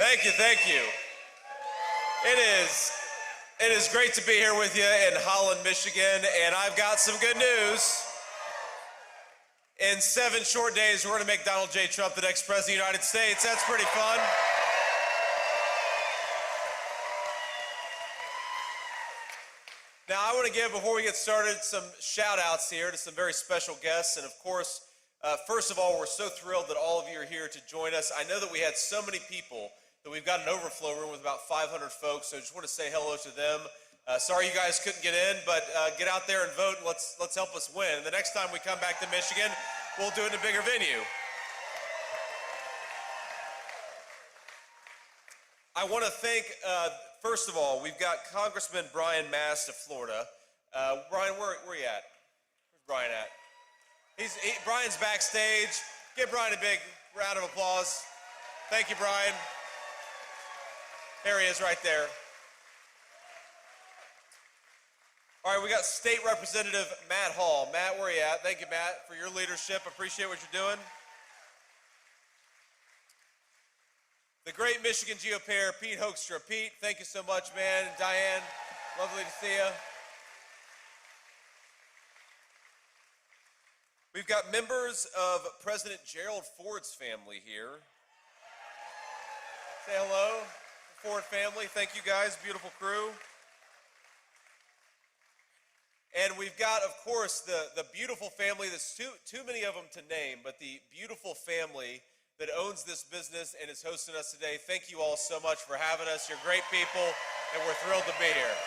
Thank you, thank you. It is great to be here with you in Holland, Michigan, and I've got some good news. In 7 short days, we're going to make Donald J. Trump the next president of the United States. That's pretty fun. Now, I want to give, before we get started, some shout-outs here to some very special guests. And, of course, first of all, we're so thrilled that all of you are here to join us. I know that we had so many people that we've got an overflow room with about 500 folks, so I just want to say hello to them. Sorry you guys couldn't get in, but get out there and vote, and let's help us win. The next time we come back to Michigan, we'll do it in a bigger venue. I want to thank, first of all, we've got Congressman Brian Mast of Florida. Brian, where are you at? Where's Brian at? Brian's backstage. Give Brian a big round of applause. Thank you, Brian. There he is right there. All right, we got State Representative Matt Hall. Matt, where are you at? Thank you, Matt, for your leadership. Appreciate what you're doing. The great Michigan GOPer, Pete Hoekstra. Pete, thank you so much, man. And Diane, lovely to see you. We've got members of President Gerald Ford's family here. Say hello, Ford family. Thank you guys, beautiful crew. And we've got, of course, the beautiful family. There's too many of them to name, but the beautiful family that owns this business and is hosting us today. Thank you all so much for having us. You're great people, and we're thrilled to be here.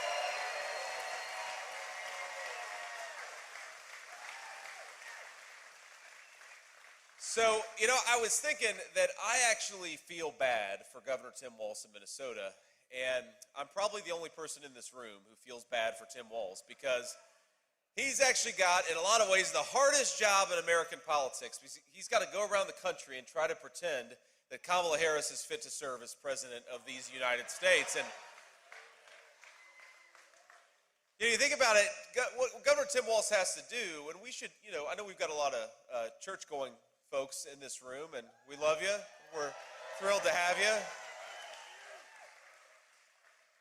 So, you know, I was thinking that I actually feel bad for Governor Tim Walz in Minnesota, and I'm probably the only person in this room who feels bad for Tim Walz because he's actually got, in a lot of ways, the hardest job in American politics. He's got to go around the country and try to pretend that Kamala Harris is fit to serve as president of these United States. And you think about it, what Governor Tim Walz has to do, and we should, you know, I know we've got a lot of church-going folks in this room, and we love you. We're thrilled to have you.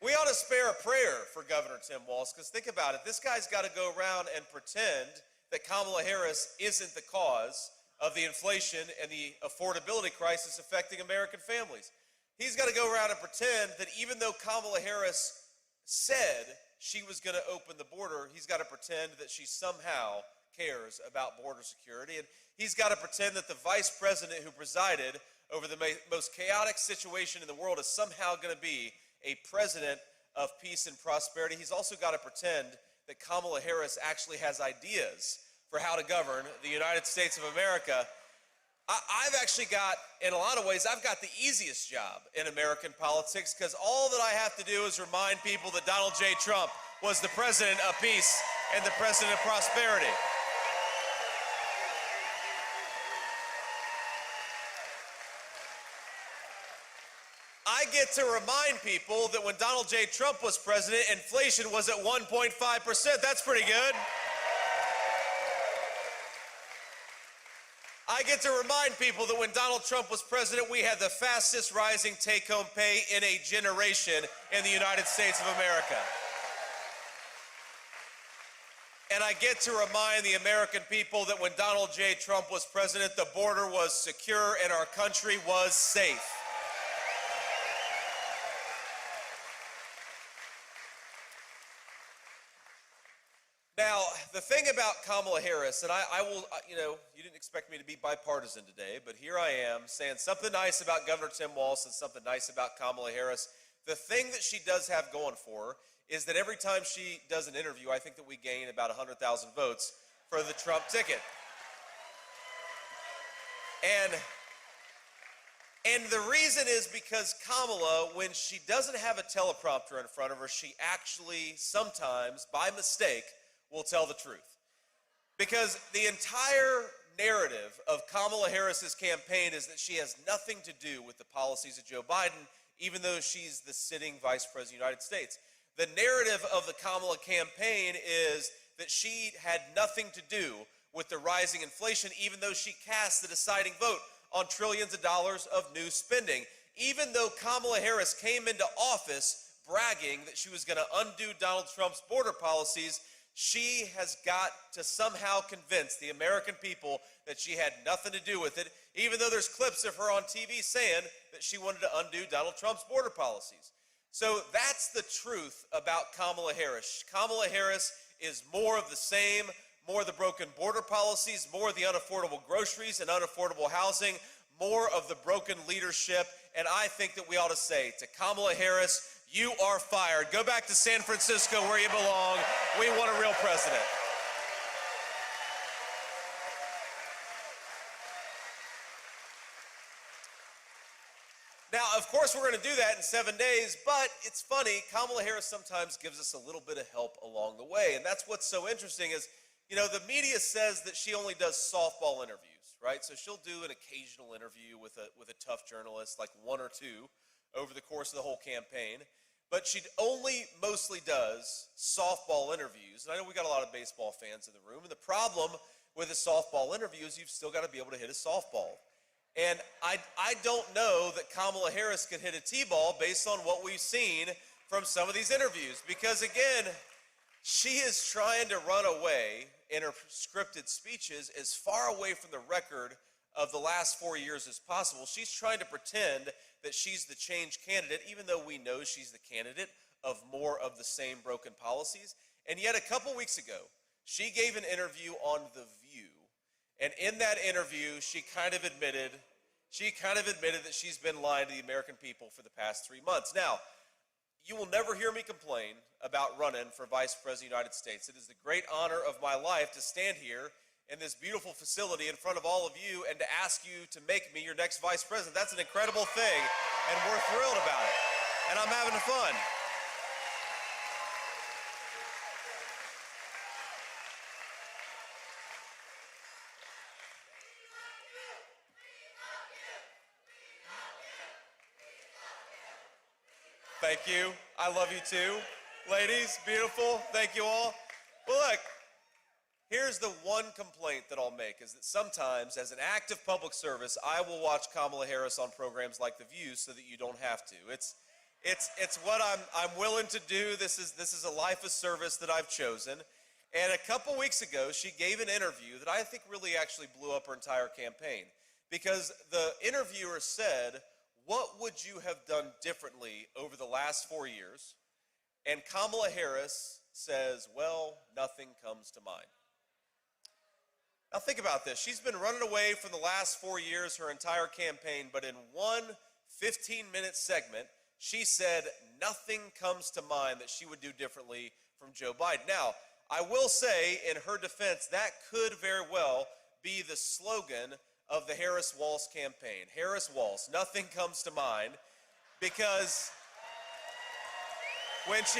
We ought to spare a prayer for Governor Tim Walz, because think about it. This guy's got to go around and pretend that Kamala Harris isn't the cause of the inflation and the affordability crisis affecting American families. He's got to go around and pretend that even though Kamala Harris said she was going to open the border, he's got to pretend that she somehow cares about border security. And he's got to pretend that the vice president who presided over the most chaotic situation in the world is somehow going to be a president of peace and prosperity. He's also got to pretend that Kamala Harris actually has ideas for how to govern the United States of America. I've actually got, in a lot of ways, I've got the easiest job in American politics because all that I have to do is remind people that Donald J. Trump was the president of peace and the president of prosperity. I get to remind people that when Donald J. Trump was president, inflation was at 1.5%. That's pretty good. I get to remind people that when Donald Trump was president, we had the fastest rising take-home pay in a generation in the United States of America. And I get to remind the American people that when Donald J. Trump was president, the border was secure and our country was safe. Now, the thing about Kamala Harris, and I will, you know, you didn't expect me to be bipartisan today, but here I am saying something nice about Governor Tim Walz and something nice about Kamala Harris. The thing that she does have going for her is that every time she does an interview, I think that we gain about 100,000 votes for the Trump ticket. And the reason is because Kamala, when she doesn't have a teleprompter in front of her, she actually sometimes, by mistake, will tell the truth. Because the entire narrative of Kamala Harris's campaign is that she has nothing to do with the policies of Joe Biden, even though she's the sitting vice president of the United States. The narrative of the Kamala campaign is that she had nothing to do with the rising inflation, even though she cast the deciding vote on trillions of dollars of new spending. even though Kamala Harris came into office bragging that she was going to undo Donald Trump's border policies, she has got to somehow convince the American people that she had nothing to do with it, even though there's clips of her on TV saying that she wanted to undo Donald Trump's border policies. So that's the truth about Kamala Harris. Kamala Harris is more of the same, more of the broken border policies, more of the unaffordable groceries and unaffordable housing, more of the broken leadership. And I think that we ought to say to Kamala Harris, you are fired. Go back to San Francisco where you belong. We want a real president. Now, of course, we're going to do that in 7 days, but it's funny, Kamala Harris sometimes gives us a little bit of help along the way, and that's what's so interesting is, you know, the media says that she only does softball interviews, right? So she'll do an occasional interview with a tough journalist, like one or two, over the course of the whole campaign, but she only mostly does softball interviews, and I know we got a lot of baseball fans in the room, and the problem with a softball interview is you've still got to be able to hit a softball. And I don't know that Kamala Harris could hit a T-ball based on what we've seen from some of these interviews. Because again, she is trying to run away in her scripted speeches as far away from the record of the last 4 years as possible. She's trying to pretend that she's the change candidate, even though we know she's the candidate of more of the same broken policies. And yet a couple weeks ago, she gave an interview on The View. And in that interview, she kind of admitted that she's been lying to the American people for the past 3 months. Now, you will never hear me complain about running for Vice President of the United States. It is the great honor of my life to stand here in this beautiful facility in front of all of you and to ask you to make me your next Vice President. That's an incredible thing, and we're thrilled about it. And I'm having fun. Thank you. I love you too. Ladies, beautiful. Thank you all. Well, look, here's the one complaint that I'll make is that sometimes, as an act of public service, I will watch Kamala Harris on programs like The View so that you don't have to. It's what I'm willing to do. This is a life of service that I've chosen. And a couple weeks ago, she gave an interview that I think really actually blew up her entire campaign. Because the interviewer said, what would you have done differently over the last 4 years? And Kamala Harris says, well, nothing comes to mind. Now think about this. She's been running away from the last 4 years, her entire campaign, but in one 15-minute segment, she said nothing comes to mind that she would do differently from Joe Biden. Now, I will say in her defense, that could very well be the slogan of the Harris-Walz campaign. Harris-Walz, nothing comes to mind, because when she...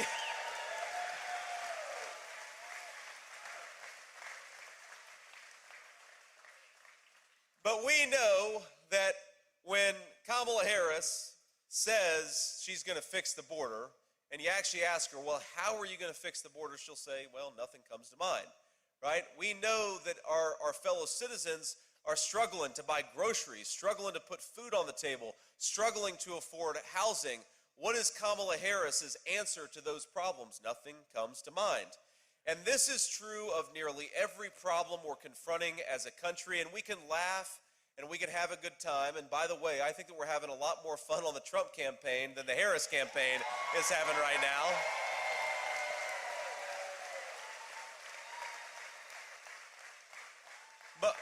But we know that when Kamala Harris says she's going to fix the border, and you actually ask her, well, how are you going to fix the border? She'll say, well, nothing comes to mind, right? We know that our fellow citizens are struggling to buy groceries, struggling to put food on the table, struggling to afford housing. What is Kamala Harris's answer to those problems? Nothing comes to mind. And this is true of nearly every problem we're confronting as a country, and we can laugh and we can have a good time. And by the way, I think that we're having a lot more fun on the Trump campaign than the Harris campaign is having right now.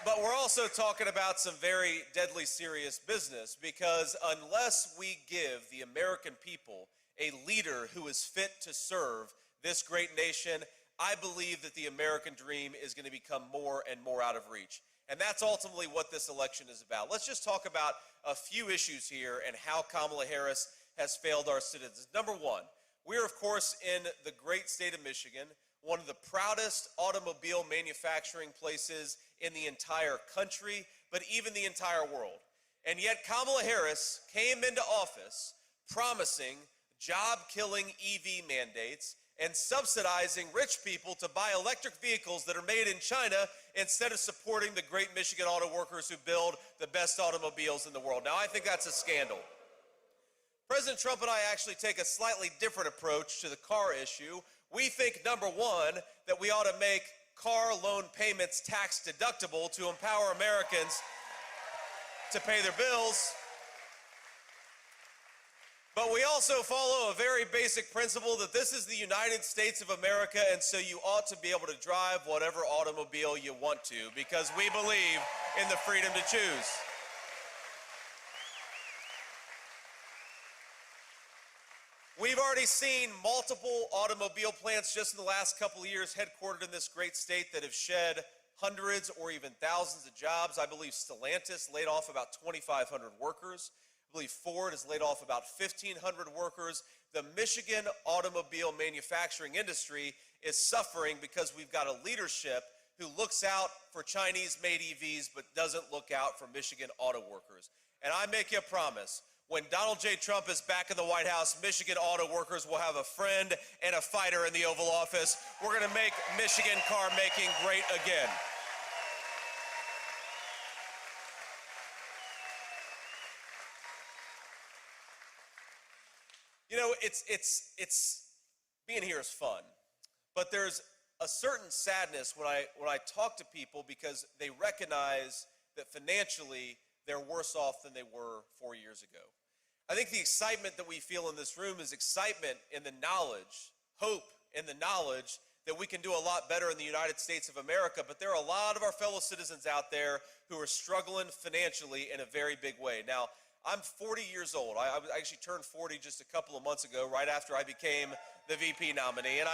But we're also talking about some very deadly serious business, because unless we give the American people a leader who is fit to serve this great nation, I believe that the American dream is going to become more and more out of reach. And that's ultimately what this election is about. Let's just talk about a few issues here and how Kamala Harris has failed our citizens. Number one, we're of course in the great state of Michigan, one of the proudest automobile manufacturing places in the entire country, but even the entire world. And yet Kamala Harris came into office promising job-killing EV mandates and subsidizing rich people to buy electric vehicles that are made in China instead of supporting the great Michigan auto workers who build the best automobiles in the world. Now, I think that's a scandal. President Trump and I actually take a slightly different approach to the car issue. We think, number one, that we ought to make car loan payments tax deductible to empower Americans to pay their bills. But we also follow a very basic principle that this is the United States of America, and so you ought to be able to drive whatever automobile you want to, because we believe in the freedom to choose. We've already seen multiple automobile plants just in the last couple of years headquartered in this great state that have shed hundreds or even thousands of jobs. I believe Stellantis laid off about 2,500 workers. I believe Ford has laid off about 1,500 workers. The Michigan automobile manufacturing industry is suffering because we've got a leadership who looks out for Chinese-made EVs but doesn't look out for Michigan auto workers. And I make you a promise. When Donald J. Trump is back in the White House, Michigan auto workers will have a friend and a fighter in the Oval Office. We're going to make Michigan car making great again. You know, it's being here is fun, but there's a certain sadness when I talk to people because they recognize that financially they're worse off than they were 4 years ago. I think the excitement that we feel in this room is excitement in the knowledge, hope in the knowledge that we can do a lot better in the United States of America, but there are a lot of our fellow citizens out there who are struggling financially in a very big way. Now, I'm 40 years old. I actually turned 40 just a couple of months ago, right after I became the VP nominee, and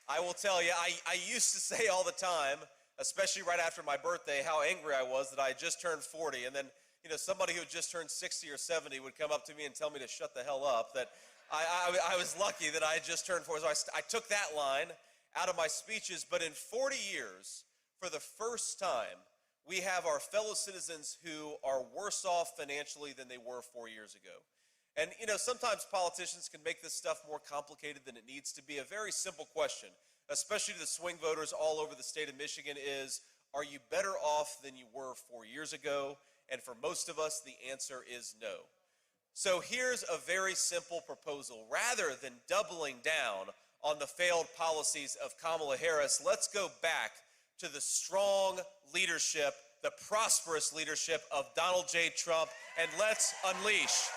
I will tell you, I used to say all the time, especially right after my birthday, how angry I was that I had just turned 40, and then somebody who had just turned 60 or 70 would come up to me and tell me to shut the hell up, that I was lucky that I had just turned 40. So I took that line out of my speeches, but in 40 years, for the first time, we have our fellow citizens who are worse off financially than they were 4 years ago. And, sometimes politicians can make this stuff more complicated than it needs to be. A very simple question, especially to the swing voters all over the state of Michigan, is, are you better off than you were 4 years ago? And for most of us, the answer is no. So here's a very simple proposal. Rather than doubling down on the failed policies of Kamala Harris, let's go back to the strong leadership, the prosperous leadership of Donald J. Trump, and let's unleash.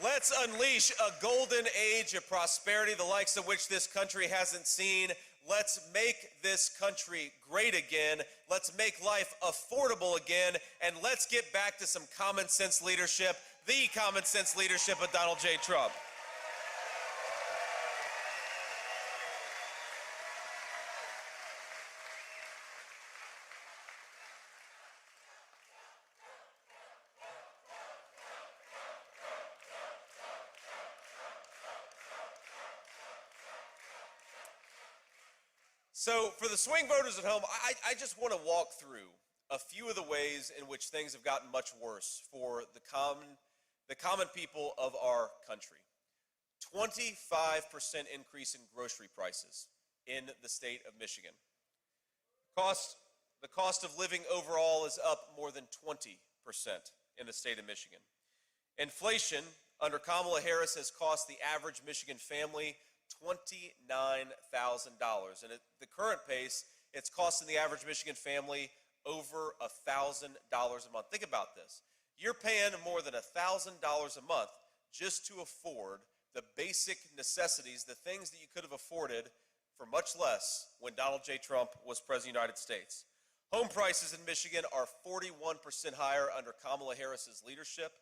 Let's unleash a golden age of prosperity, the likes of which this country hasn't seen. Let's make this country great again. Let's make life affordable again. And let's get back to some common sense leadership, the common sense leadership of Donald J. Trump. So for the swing voters at home, I just want to walk through a few of the ways in which things have gotten much worse for the common people of our country. 25% increase in grocery prices in the state of Michigan. The cost of living overall is up more than 20% in the state of Michigan. Inflation under Kamala Harris has cost the average Michigan family $29,000. And at the current pace, it's costing the average Michigan family over $1,000 a month. Think about this. You're paying more than $1,000 a month just to afford the basic necessities, the things that you could have afforded for much less when Donald J. Trump was President of the United States. Home prices in Michigan are 41% higher under Kamala Harris's leadership.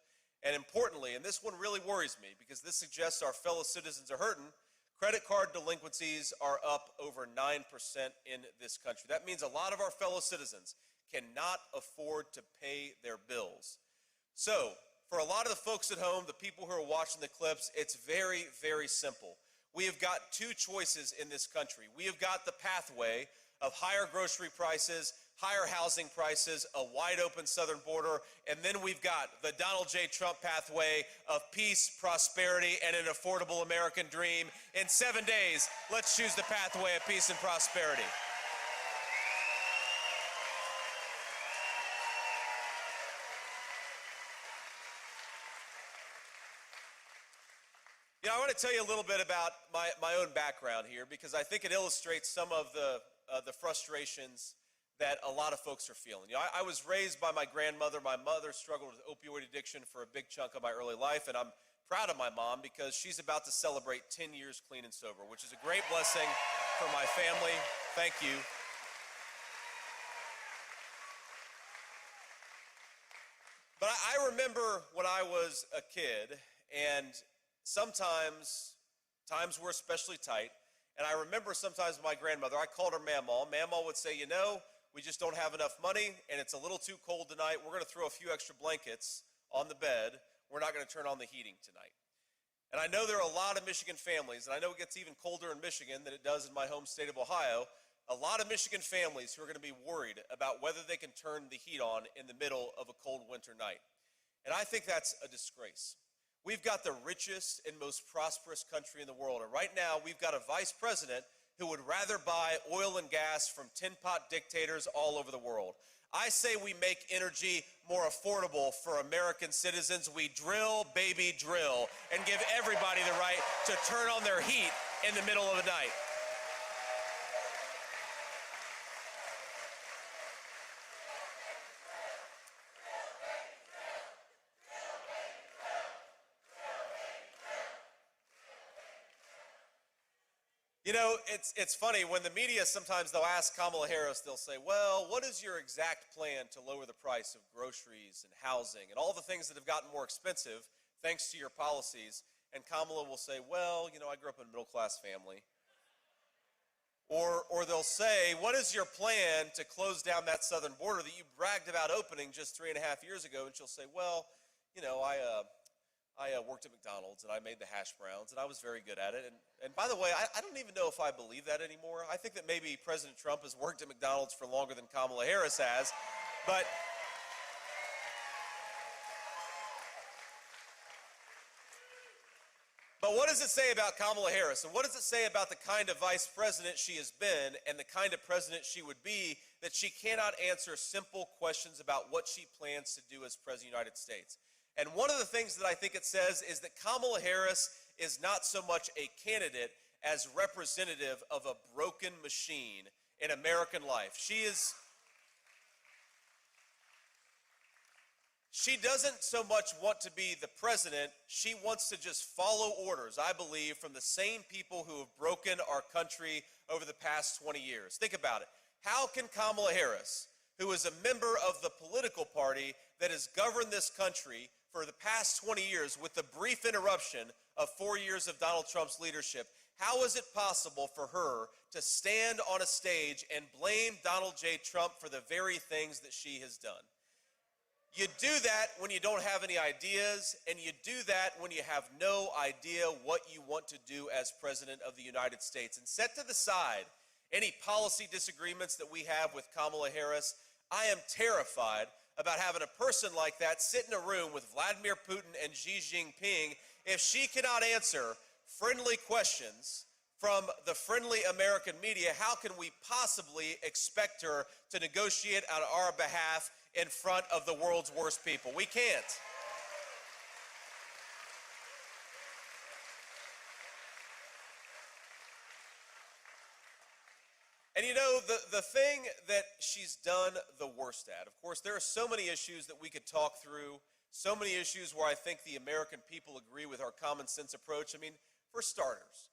And importantly, and this one really worries me because this suggests our fellow citizens are hurting, credit card delinquencies are up over 9% in this country. That means a lot of our fellow citizens cannot afford to pay their bills. So, for a lot of the folks at home, the people who are watching the clips, it's very, very simple. We have got two choices in this country. We have got the pathway of higher grocery prices, higher housing prices, a wide open southern border, and then we've got the Donald J. Trump pathway of peace, prosperity, and an affordable American dream. In 7 days, let's choose the pathway of peace and prosperity. You know, I want to tell you a little bit about my own background here, because I think it illustrates some of the frustrations that a lot of folks are feeling. You know, I was raised by my grandmother. My mother struggled with opioid addiction for a big chunk of my early life, and I'm proud of my mom because she's about to celebrate 10 years clean and sober, which is a great blessing for my family. Thank you. But I remember when I was a kid, and sometimes times were especially tight, and I remember sometimes my grandmother, I called her Mamaw. Mamaw would say, you know, we just don't have enough money, and it's a little too cold tonight. We're going to throw a few extra blankets on the bed. We're not going to turn on the heating tonight. And I know there are a lot of Michigan families, and I know it gets even colder in Michigan than it does in my home state of Ohio, a lot of Michigan families who are going to be worried about whether they can turn the heat on in the middle of a cold winter night. And I think that's a disgrace. We've got the richest and most prosperous country in the world, and right now we've got a vice president who would rather buy oil and gas from tin pot dictators all over the world. I say we make energy more affordable for American citizens. We drill, baby, drill, and give everybody the right to turn on their heat in the middle of the night. You know, it's funny, when the media sometimes they'll ask Kamala Harris, they'll say, well, what is your exact plan to lower the price of groceries and housing and all the things that have gotten more expensive thanks to your policies? And Kamala will say, well, you know, I grew up in a middle-class family. Or they'll say, what is your plan to close down that southern border that you bragged about opening just 3.5 years ago? And she'll say, well, you know, I worked at McDonald's, and I made the hash browns, and I was very good at it. And by the way, I don't even know if I believe that anymore. I think that maybe President Trump has worked at McDonald's for longer than Kamala Harris has. But what does it say about Kamala Harris? And what does it say about the kind of vice president she has been and the kind of president she would be, that she cannot answer simple questions about what she plans to do as President of the United States? And one of the things that I think it says is that Kamala Harris is not so much a candidate as representative of a broken machine in American life. She doesn't so much want to be the president. She wants to just follow orders, I believe, from the same people who have broken our country over the past 20 years. Think about it. How can Kamala Harris, who is a member of the political party that has governed this country for the past 20 years with the brief interruption of 4 years of Donald Trump's leadership, how is it possible for her to stand on a stage and blame Donald J. Trump for the very things that she has done? You do that when you don't have any ideas, and you do that when you have no idea what you want to do as President of the United States. And set to the side any policy disagreements that we have with Kamala Harris. I am terrified about having a person like that sit in a room with Vladimir Putin and Xi Jinping if she cannot answer friendly questions from the friendly American media. How can we possibly expect her to negotiate on our behalf in front of the world's worst people? We can't. And you know, the thing that she's done the worst at, of course, there are so many issues that we could talk through, so many issues where I think the American people agree with our common sense approach. I mean, for starters,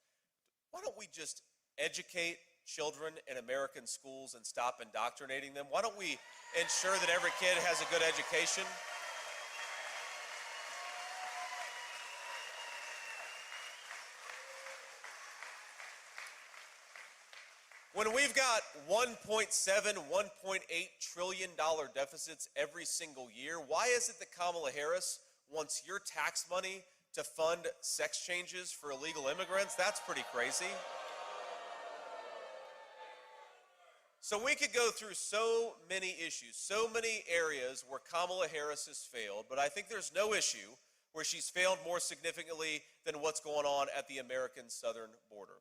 why don't we just educate children in American schools and stop indoctrinating them? Why don't we ensure that every kid has a good education? When we've got $1.7, $1.8 trillion deficits every single year, why is it that Kamala Harris wants your tax money to fund sex changes for illegal immigrants? That's pretty crazy. So we could go through so many issues, so many areas where Kamala Harris has failed, but I think there's no issue where she's failed more significantly than what's going on at the American southern border.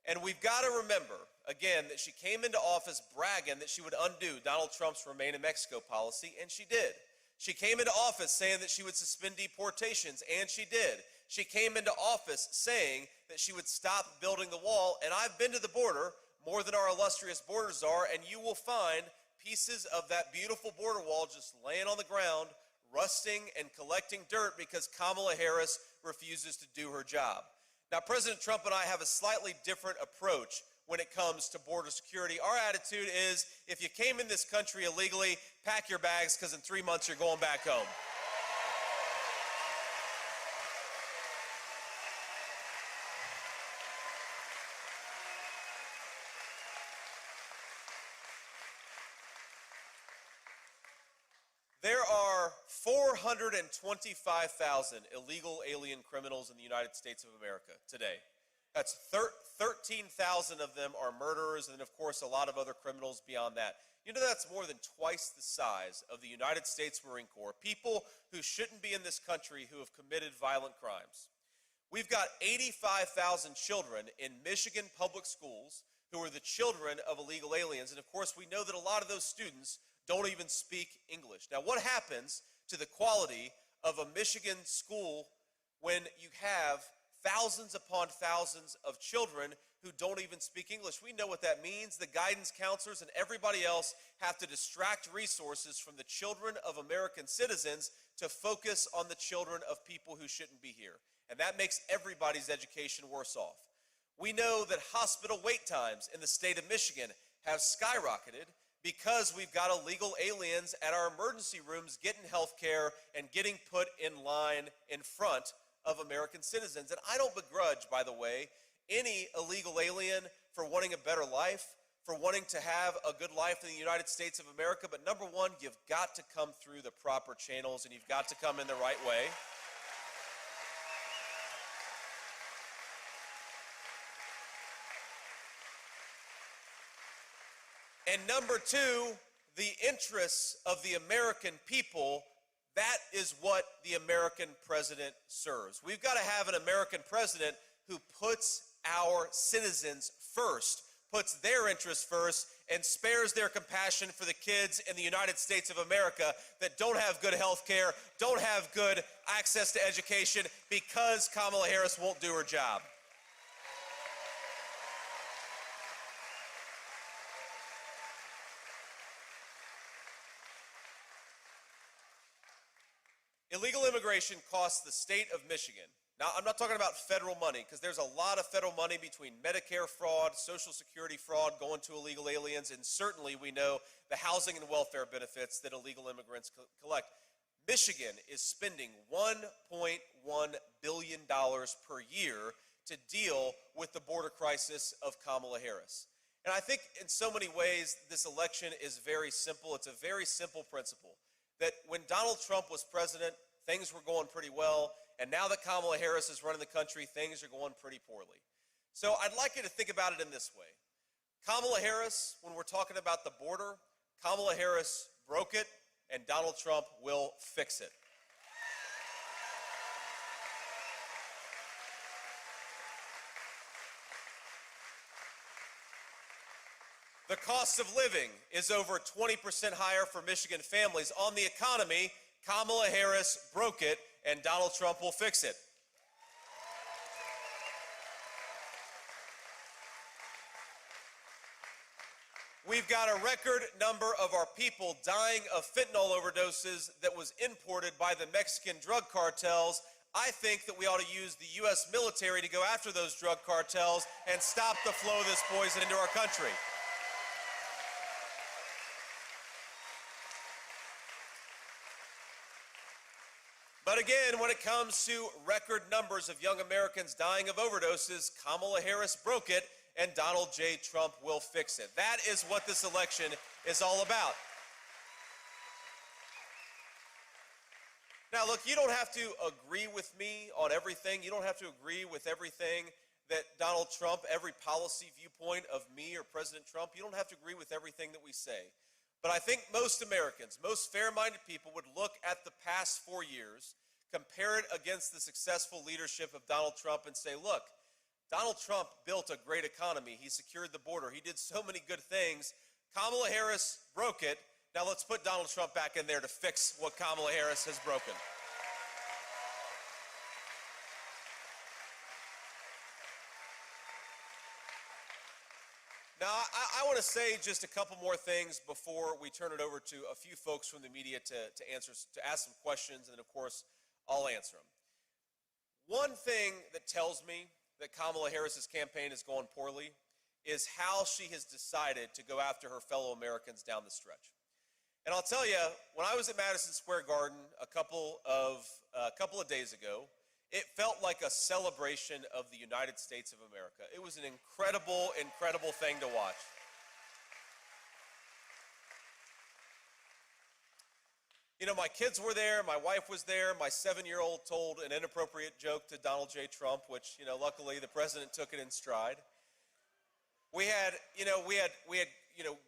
And we've got to remember, again, that she came into office bragging that she would undo Donald Trump's Remain in Mexico policy, and she did. She came into office saying that she would suspend deportations, and she did. She came into office saying that she would stop building the wall, and I've been to the border more than our illustrious border czar, and you will find pieces of that beautiful border wall just laying on the ground, rusting and collecting dirt because Kamala Harris refuses to do her job. Now, President Trump and I have a slightly different approach when it comes to border security. Our attitude is, if you came in this country illegally, pack your bags because in 3 months you're going back home. There are 425,000 illegal alien criminals in the United States of America today. That's 13,000 of them are murderers, and then, of course, a lot of other criminals beyond that. You know, that's more than twice the size of the United States Marine Corps, people who shouldn't be in this country who have committed violent crimes. We've got 85,000 children in Michigan public schools who are the children of illegal aliens, and, of course, we know that a lot of those students don't even speak English. Now, what happens to the quality of a Michigan school when you have thousands upon thousands of children who don't even speak English? We know what that means. The guidance counselors and everybody else have to distract resources from the children of American citizens to focus on the children of people who shouldn't be here. And that makes everybody's education worse off. We know that hospital wait times in the state of Michigan have skyrocketed because we've got illegal aliens at our emergency rooms getting health care and getting put in line in front of American citizens. And I don't begrudge, by the way, any illegal alien for wanting a better life, for wanting to have a good life in the United States of America. But number one, you've got to come through the proper channels and you've got to come in the right way. And number two, the interests of the American people. That is what the American president serves. We've got to have an American president who puts our citizens first, puts their interests first, and spares their compassion for the kids in the United States of America that don't have good health care, don't have good access to education because Kamala Harris won't do her job. Illegal immigration costs the state of Michigan. Now, I'm not talking about federal money because there's a lot of federal money between Medicare fraud, Social Security fraud going to illegal aliens, and certainly we know the housing and welfare benefits that illegal immigrants collect. Michigan is spending $1.1 billion per year to deal with the border crisis of Kamala Harris. And I think in so many ways this election is very simple. It's a very simple principle that when Donald Trump was president, things were going pretty well, and now that Kamala Harris is running the country, things are going pretty poorly. So I'd like you to think about it in this way. Kamala Harris, when we're talking about the border, Kamala Harris broke it, and Donald Trump will fix it. The cost of living is over 20% higher for Michigan families. On the economy, Kamala Harris broke it, and Donald Trump will fix it. We've got a record number of our people dying of fentanyl overdoses that was imported by the Mexican drug cartels. I think that we ought to use the U.S. military to go after those drug cartels and stop the flow of this poison into our country. But again, when it comes to record numbers of young Americans dying of overdoses, Kamala Harris broke it, and Donald J. Trump will fix it. That is what this election is all about. Now, look, you don't have to agree with me on everything. You don't have to agree with everything that Donald Trump, every policy viewpoint of me or President Trump, you don't have to agree with everything that we say. But I think most Americans, most fair-minded people would look at the past 4 years, compare it against the successful leadership of Donald Trump and say, look, Donald Trump built a great economy. He secured the border. He did so many good things. Kamala Harris broke it. Now let's put Donald Trump back in there to fix what Kamala Harris has broken. Now, I want to say just a couple more things before we turn it over to a few folks from the media to ask some questions, and then, of course, I'll answer them. One thing that tells me that Kamala Harris's campaign is going poorly is how she has decided to go after her fellow Americans down the stretch. And I'll tell you, when I was at Madison Square Garden a couple of days ago, it felt like a celebration of the United States of America. It was an incredible, incredible thing to watch. You know, my kids were there, my wife was there, my 7-year-old told an inappropriate joke to Donald J. Trump, which, you know, luckily the president took it in stride. We had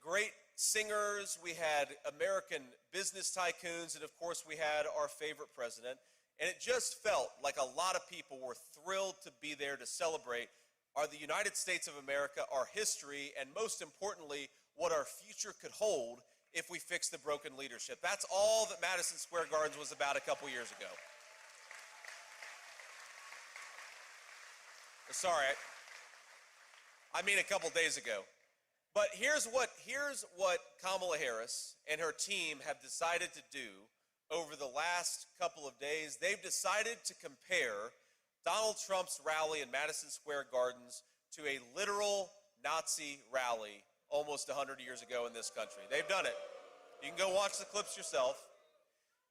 great singers, we had American business tycoons, and of course we had our favorite president. And it just felt like a lot of people were thrilled to be there to celebrate the United States of America, our history, and most importantly, what our future could hold if we fix the broken leadership. That's all that Madison Square Garden was about a couple years ago. Sorry, I mean a couple days ago. But here's what Kamala Harris and her team have decided to do over the last couple of days. They've decided to compare Donald Trump's rally in Madison Square Gardens to a literal Nazi rally almost 100 years ago in this country. They've done it. You can go watch the clips yourself.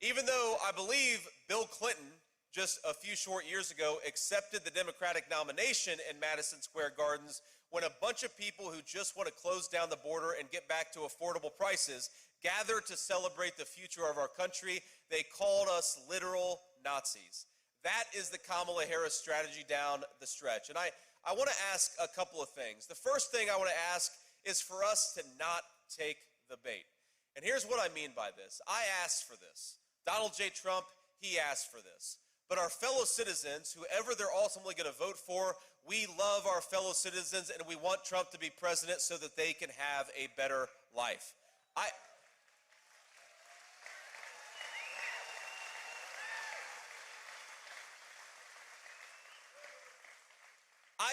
Even though I believe Bill Clinton, just a few short years ago, accepted the Democratic nomination in Madison Square Gardens when a bunch of people who just want to close down the border and get back to affordable prices gathered to celebrate the future of our country, they called us literal Nazis. That is the Kamala Harris strategy down the stretch. And I want to ask a couple of things. The first thing I want to ask is for us to not take the bait. And here's what I mean by this. I asked for this. Donald J. Trump, he asked for this. But our fellow citizens, whoever they're ultimately going to vote for, we love our fellow citizens and we want Trump to be president so that they can have a better life. I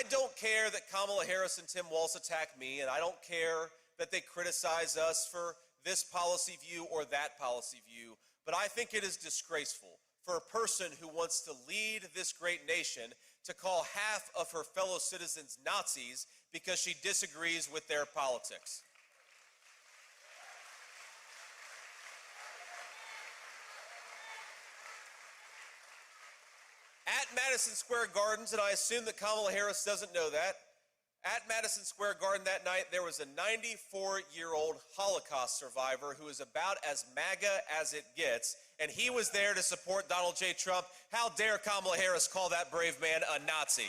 don't care that Kamala Harris and Tim Walz attack me, and I don't care that they criticize us for this policy view or that policy view, but I think it is disgraceful for a person who wants to lead this great nation to call half of her fellow citizens Nazis because she disagrees with their politics. At Madison Square Gardens, and I assume that Kamala Harris doesn't know that, at Madison Square Garden that night, there was a 94-year-old Holocaust survivor who is about as MAGA as it gets, and he was there to support Donald J. Trump. How dare Kamala Harris call that brave man a Nazi?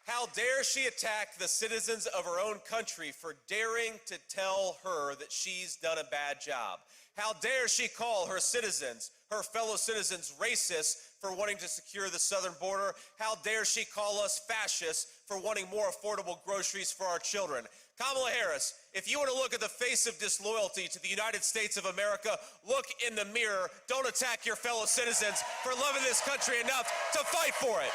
How dare she attack the citizens of her own country for daring to tell her that she's done a bad job? How dare she call her citizens, her fellow citizens, racist for wanting to secure the southern border? How dare she call us fascists for wanting more affordable groceries for our children? Kamala Harris, if you want to look at the face of disloyalty to the United States of America, look in the mirror. Don't attack your fellow citizens for loving this country enough to fight for it.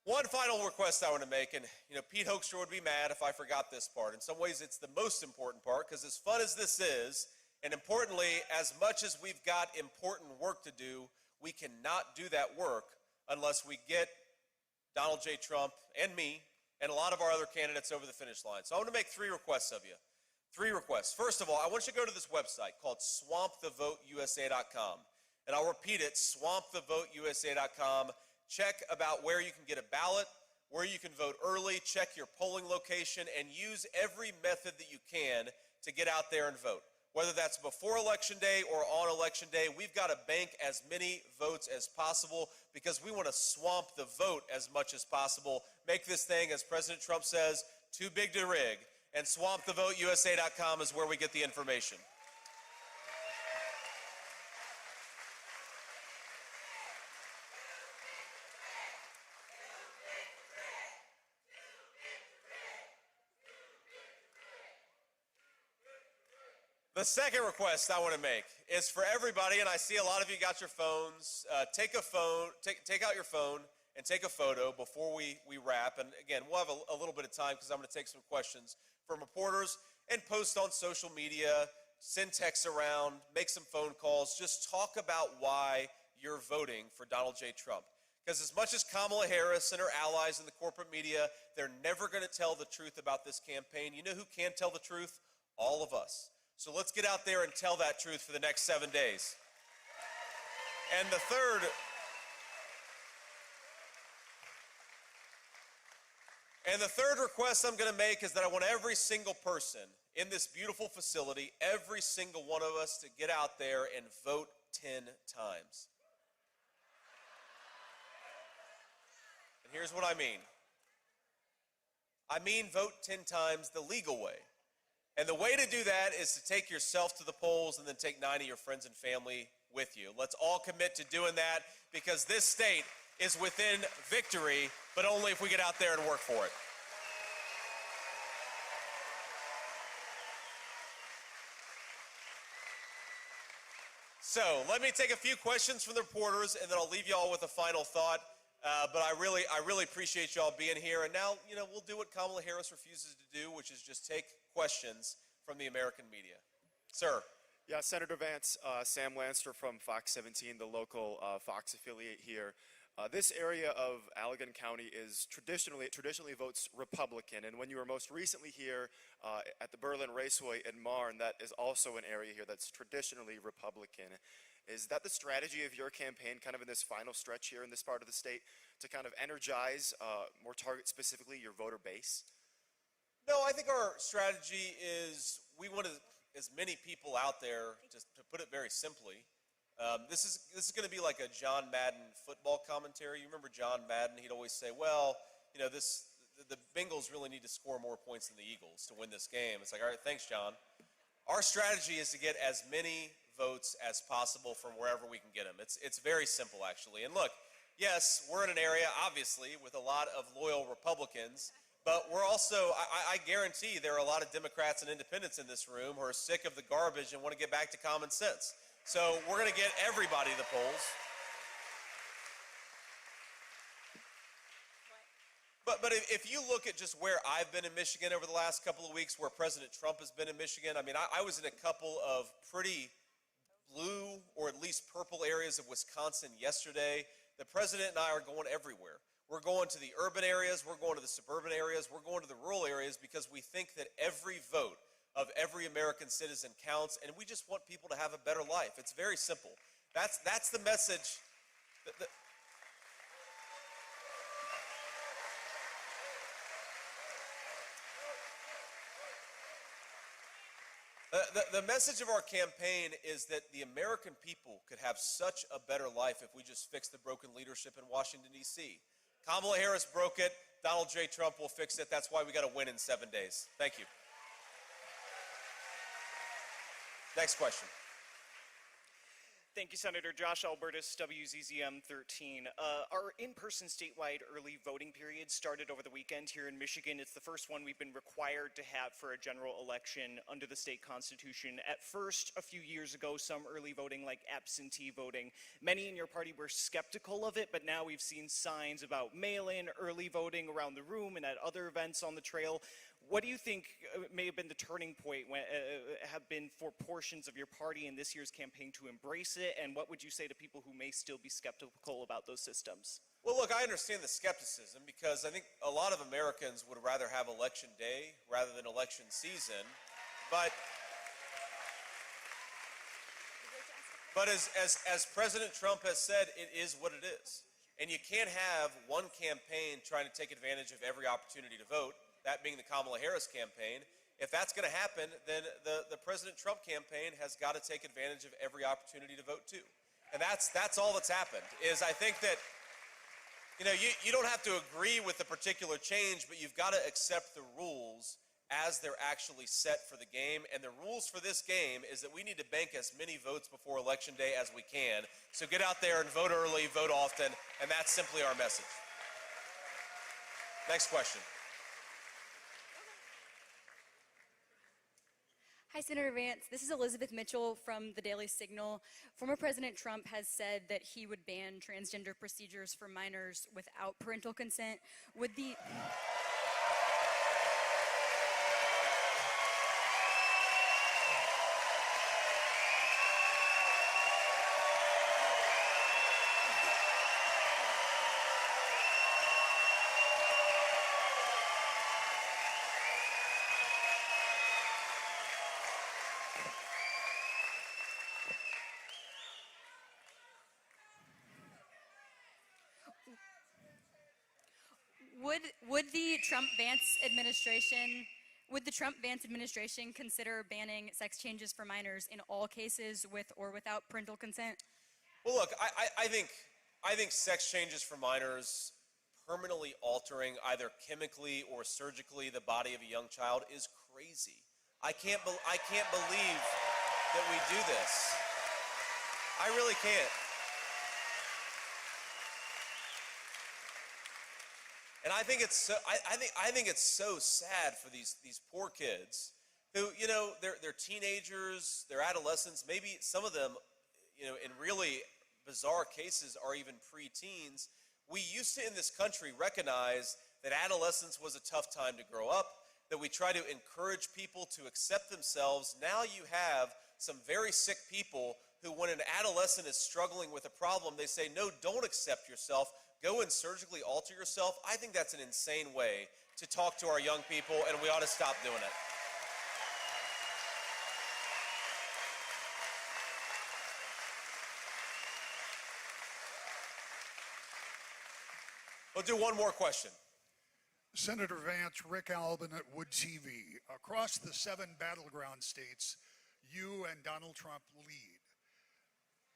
One final request I want to make, and Pete Hoekstra would be mad if I forgot this part. In some ways, it's the most important part, because as fun as this is, and importantly, as much as we've got important work to do, we cannot do that work unless we get Donald J. Trump and me and a lot of our other candidates over the finish line. So I want to make 3 requests of you. 3 requests. First of all, I want you to go to this website called swampthevoteusa.com. And I'll repeat it, swampthevoteusa.com. Check about where you can get a ballot, where you can vote early, check your polling location, and use every method that you can to get out there and vote. Whether that's before Election Day or on Election Day, we've got to bank as many votes as possible because we want to swamp the vote as much as possible. Make this thing, as President Trump says, too big to rig. And swampthevoteusa.com is where we get the information. The second request I want to make is for everybody, and I see a lot of you got your phones. Take out your phone and take a photo before we wrap. And again, we'll have a little bit of time because I'm going to take some questions from reporters and post on social media, send texts around, make some phone calls. Just talk about why you're voting for Donald J. Trump. Because as much as Kamala Harris and her allies in the corporate media, they're never going to tell the truth about this campaign. You know who can tell the truth? All of us. So let's get out there and tell that truth for the next 7 days. And the third request I'm going to make is that I want every single person in this beautiful facility, every single one of us, to get out there and vote 10 times. And here's what I mean. I mean vote 10 times the legal way. And the way to do that is to take yourself to the polls and then take 9 of your friends and family with you. Let's all commit to doing that because this state is within victory, but only if we get out there and work for it. So let me take a few questions from the reporters, and then I'll leave you all with a final thought. But I really appreciate y'all being here. And now, we'll do what Kamala Harris refuses to do, which is just take questions from the American media. Sir. Yeah, Senator Vance, Sam Lanster from Fox 17, the local Fox affiliate here. This area of Allegan County is traditionally votes Republican, and when you were most recently here at the Berlin Raceway in Marne, that is also an area here that's traditionally Republican. Is that the strategy of your campaign, kind of in this final stretch here in this part of the state, to kind of energize, more target specifically, your voter base? No, I think our strategy is we want as many people out there, just to put it very simply. This is going to be like a John Madden football commentary. You remember John Madden? He'd always say, well, the Bengals really need to score more points than the Eagles to win this game. It's like, all right, thanks, John. Our strategy is to get as many votes as possible from wherever we can get them. It's very simple, actually. And look, yes, we're in an area, obviously, with a lot of loyal Republicans, but we're also, I guarantee there are a lot of Democrats and independents in this room who are sick of the garbage and want to get back to common sense. So we're going to get everybody to the polls. But if you look at just where I've been in Michigan over the last couple of weeks, where President Trump has been in Michigan, I mean, I was in a couple of pretty blue or at least purple areas of Wisconsin yesterday. The president and I are going everywhere. We're going to the urban areas, we're going to the suburban areas, we're going to the rural areas because we think that every vote of every American citizen counts, and we just want people to have a better life. It's very simple. That's the message. The message of our campaign is that the American people could have such a better life if we just fix the broken leadership in Washington, D.C. Kamala Harris broke it. Donald J. Trump will fix it. That's why we got to win in 7 days. Thank you. Next question. Thank you, Senator. Josh Albertus, WZZM 13. Our in-person statewide early voting period started over the weekend here in Michigan. It's the first one we've been required to have for a general election under the state constitution. At first, a few years ago, some early voting like absentee voting. Many in your party were skeptical of it, but now we've seen signs about mail-in early voting around the room and at other events on the trail. What do you think may have been the turning point have been for portions of your party in this year's campaign to embrace it? And what would you say to people who may still be skeptical about those systems? Well, look, I understand the skepticism because I think a lot of Americans would rather have election day rather than election season. But as President Trump has said, it is what it is. And you can't have one campaign trying to take advantage of every opportunity to vote, that being the Kamala Harris campaign. If that's going to happen, then the President Trump campaign has got to take advantage of every opportunity to vote too. And that's all that's happened, is I think that, you know, you don't have to agree with the particular change, but you've got to accept the rules as they're actually set for the game. And the rules for this game is that we need to bank as many votes before Election Day as we can. So get out there and vote early, vote often, and that's simply our message. Next question. Hi, Senator Vance. This is Elizabeth Mitchell from the Daily Signal. Former President Trump has said that he would ban transgender procedures for minors without parental consent. Would the Would the Trump-Vance administration consider banning sex changes for minors in all cases with or without parental consent? Well, look, I think sex changes for minors, permanently altering either chemically or surgically the body of a young child, is crazy. I can't believe that we do this. I really can't. And I think it's so sad for these poor kids who, you know, they're teenagers, they're adolescents, maybe some of them, you know, in really bizarre cases are even preteens. We used to in this country recognize that adolescence was a tough time to grow up, that we try to encourage people to accept themselves. Now you have some very sick people who, when an adolescent is struggling with a problem, they say, no, don't accept yourself. Go and surgically alter yourself. I think that's an insane way to talk to our young people, and we ought to stop doing it. We'll do one more question. Senator Vance, Rick Albin at Wood TV. Across the 7 battleground states, you and Donald Trump lead.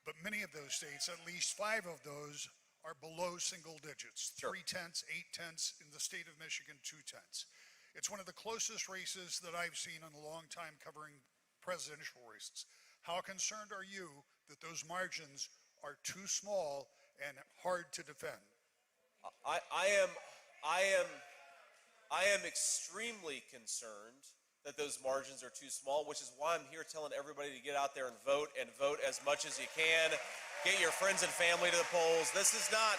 But many of those states, at least 5 of those, are below single digits. Sure. 3/10, 8/10 in the state of Michigan, 2/10. It's one of the closest races that I've seen in a long time covering presidential races. How concerned are you that those margins are too small and hard to defend? I am extremely concerned that those margins are too small, which is why I'm here telling everybody to get out there and vote as much as you can. Get your friends and family to the polls. This is not,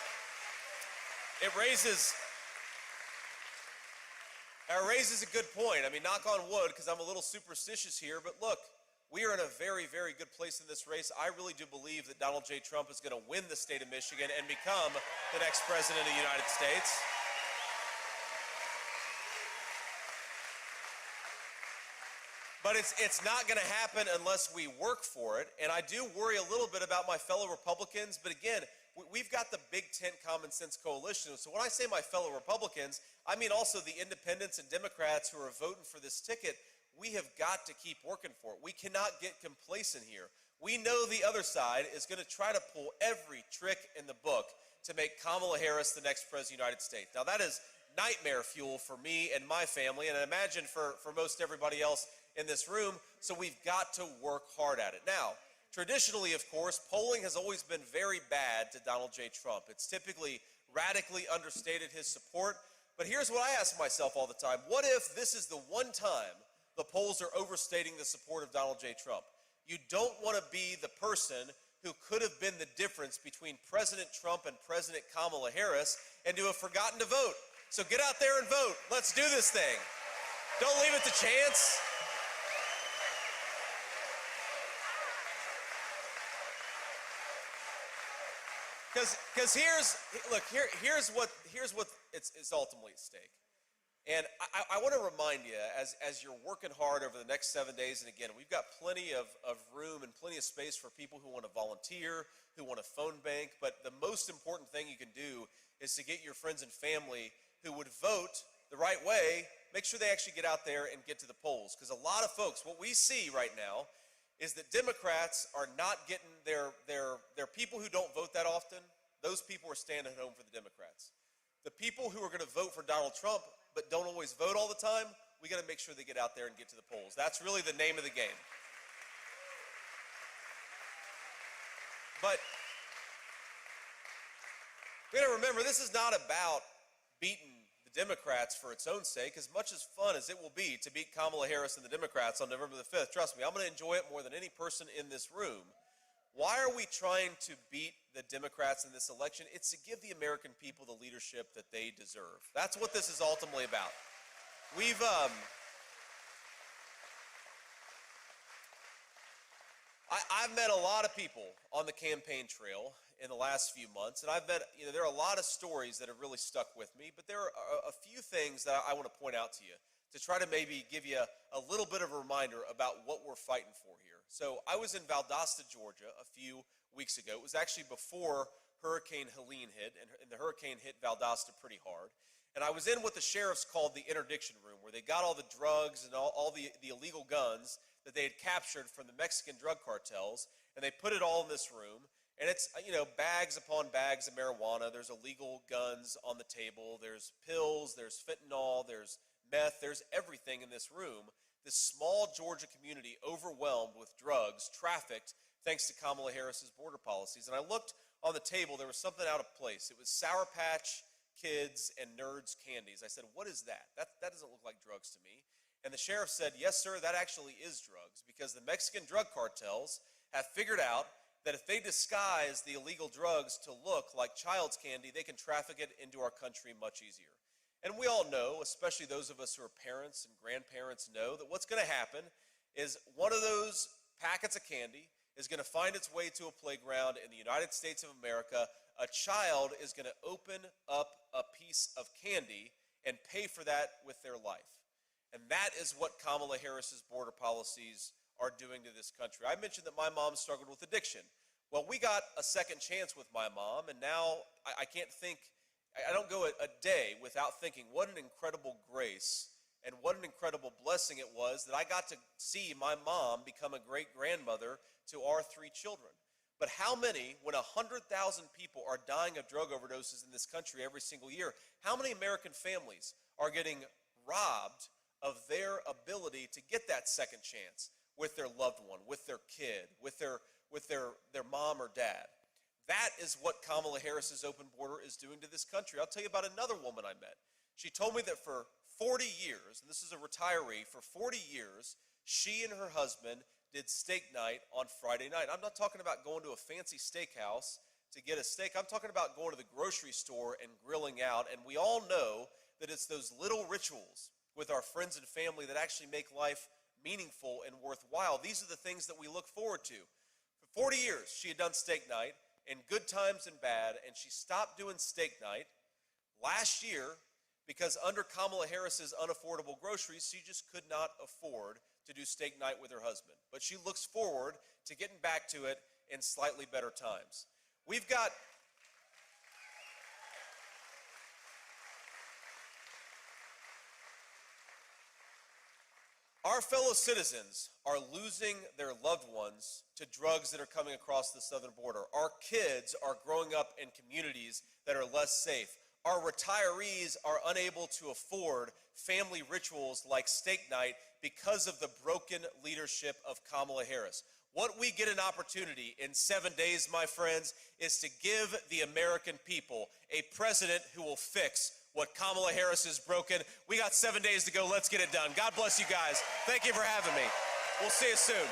it raises a good point. I mean, knock on wood, because I'm a little superstitious here, but look, we are in a very, very good place in this race. I really do believe that Donald J. Trump is going to win the state of Michigan and become the next president of the United States. But it's not going to happen unless we work for it. And I do worry a little bit about my fellow Republicans. But again, we've got the Big Tent Common Sense Coalition. So when I say my fellow Republicans, I mean also the independents and Democrats who are voting for this ticket. We have got to keep working for it. We cannot get complacent here. We know the other side is going to try to pull every trick in the book to make Kamala Harris the next president of the United States. Now, that is nightmare fuel for me and my family, and I imagine for most everybody else in this room, so we've got to work hard at it. Now, traditionally, of course, polling has always been very bad to Donald J. Trump. It's typically radically understated his support, but here's what I ask myself all the time. What if this is the one time the polls are overstating the support of Donald J. Trump? You don't want to be the person who could have been the difference between President Trump and President Kamala Harris and to have forgotten to vote. So get out there and vote. Let's do this thing. Don't leave it to chance. Because here's what it's ultimately at stake. And I want to remind you, as you're working hard over the next 7 days, and again, we've got plenty of room and plenty of space for people who want to volunteer, who want to phone bank, but the most important thing you can do is to get your friends and family who would vote the right way, make sure they actually get out there and get to the polls. Because a lot of folks, what we see right now is that Democrats are not getting their people who don't vote that often, those people are staying at home for the Democrats. The people who are going to vote for Donald Trump but don't always vote all the time, we got to make sure they get out there and get to the polls. That's really the name of the game. But we got to remember, this is not about beating the Democrats for its own sake. As much as fun as it will be to beat Kamala Harris and the Democrats on November the 5th, trust me, I'm going to enjoy it more than any person in this room. Why are we trying to beat the Democrats in this election? It's to give the American people the leadership that they deserve. That's what this is ultimately about. I've met a lot of people on the campaign trail in the last few months, and I've met, there are a lot of stories that have really stuck with me, but there are a few things that I want to point out to you to try to maybe give you a little bit of a reminder about what we're fighting for here. So I was in Valdosta, Georgia a few weeks ago. It was actually before Hurricane Helene hit, and the hurricane hit Valdosta pretty hard. And I was in what the sheriffs called the interdiction room, where they got all the drugs and all the illegal guns that they had captured from the Mexican drug cartels, and they put it all in this room. And it's, bags upon bags of marijuana. There's illegal guns on the table. There's pills. There's fentanyl. There's meth. There's everything in this room. This small Georgia community overwhelmed with drugs, trafficked, thanks to Kamala Harris's border policies. And I looked on the table. There was something out of place. It was Sour Patch Kids and Nerds candies. I said, what is that? That doesn't look like drugs to me. And the sheriff said, yes, sir, that actually is drugs, because the Mexican drug cartels have figured out that if they disguise the illegal drugs to look like child's candy, they can traffic it into our country much easier. And we all know, especially those of us who are parents and grandparents know, that what's going to happen is one of those packets of candy is going to find its way to a playground in the United States of America. A child is going to open up a piece of candy and pay for that with their life. And that is what Kamala Harris's border policies are doing to this country. I mentioned that my mom struggled with addiction. Well, we got a second chance with my mom, and now I don't go a day without thinking what an incredible grace and what an incredible blessing it was that I got to see my mom become a great-grandmother to our 3 children. But how many, when 100,000 people are dying of drug overdoses in this country every single year, how many American families are getting robbed of their ability to get that second chance with their loved one, with their kid, with their mom or dad? That is what Kamala Harris's open border is doing to this country. I'll tell you about another woman I met. She told me that for 40 years, and this is a retiree, for 40 years, she and her husband did steak night on Friday night. I'm not talking about going to a fancy steakhouse to get a steak. I'm talking about going to the grocery store and grilling out. And we all know that it's those little rituals with our friends and family that actually make life meaningful and worthwhile. These are the things that we look forward to. For 40 years, she had done steak night in good times and bad, and she stopped doing steak night last year because under Kamala Harris's unaffordable groceries, she just could not afford to do steak night with her husband. But she looks forward to getting back to it in slightly better times. We've got our fellow citizens are losing their loved ones to drugs that are coming across the southern border. Our kids are growing up in communities that are less safe. Our retirees are unable to afford family rituals like steak night because of the broken leadership of Kamala Harris. What we get an opportunity in 7 days, my friends, is to give the American people a president who will fix what Kamala Harris has broken. We got 7 days to go. Let's get it done. God bless you guys. Thank you for having me. We'll see you soon.